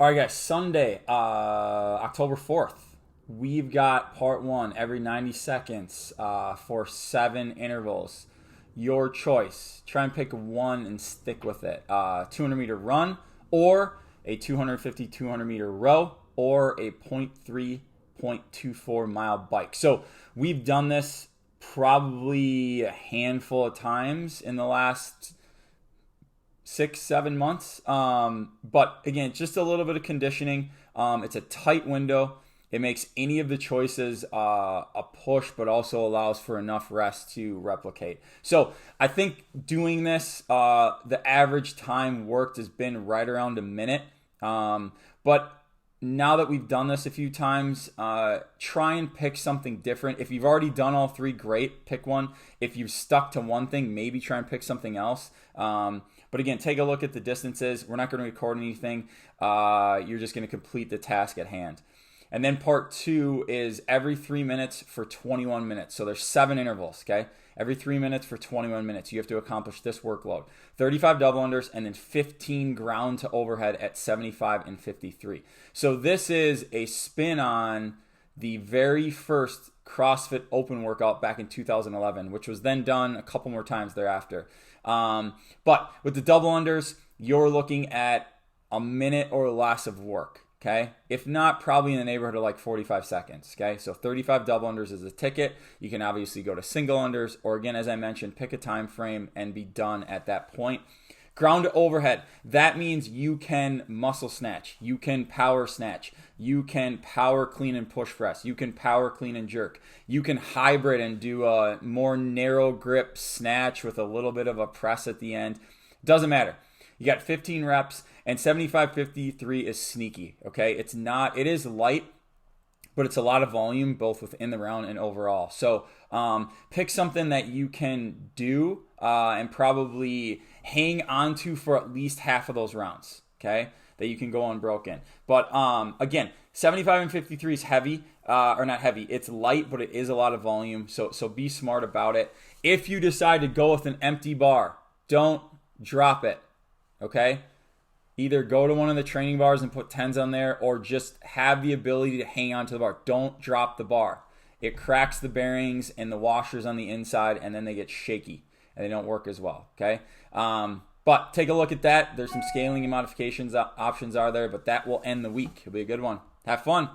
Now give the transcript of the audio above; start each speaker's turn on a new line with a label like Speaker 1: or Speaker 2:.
Speaker 1: All right, guys. Sunday, October 4th. We've got part one every 90 seconds for 7 intervals. Your choice. Try and pick one and stick with it. 200-meter run, or a 250, 200-meter row, or a 0.3, 0.24 mile bike. So we've done this probably a handful of times in the last 6, 7 months. But again, just a little bit of conditioning. It's a tight window. It makes any of the choices a push, but also allows for enough rest to replicate. So I think doing this, the average time worked has been right around a minute. But now that we've done this a few times, try and pick something different. If you've already done all three, great, pick one. If you've stuck to one thing, maybe try and pick something else. But again, take a look at the distances. We're not going to record anything. You're just going to complete the task at hand. And then part two is every 3 minutes for 21 minutes. So there's 7 intervals, okay? Every 3 minutes for 21 minutes, you have to accomplish this workload. 35 double unders and then 15 ground to overhead at 75 and 53. So this is a spin on the very first CrossFit Open workout back in 2011, which was then done a couple more times thereafter. But with the double unders, you're looking at a minute or less of work. Okay, if not, probably in the neighborhood of like 45 seconds. Okay, so 35 double unders is a ticket. You can obviously go to single unders, or again, as I mentioned, pick a time frame and be done at that point. Ground to overhead, that means you can muscle snatch, you can power snatch, you can power clean and push press, you can power clean and jerk, you can hybrid and do a more narrow grip snatch with a little bit of a press at the end. Doesn't matter. You got 15 reps, and 75-53 is sneaky, okay? It is light, but it's a lot of volume, both within the round and overall. So pick something that you can do and probably hang on to for at least half of those rounds, okay? That you can go unbroken. But again, 75 and 53 is heavy, or not heavy. It's light, but it is a lot of volume, so be smart about it. If you decide to go with an empty bar, don't drop it. Okay? Either go to one of the training bars and put 10s on there, or just have the ability to hang on to the bar. Don't drop the bar. It cracks the bearings and the washers on the inside, and then they get shaky and they don't work as well. Okay? But take a look at that. There's some scaling and modifications options are there, but that will end the week. It'll be a good one. Have fun.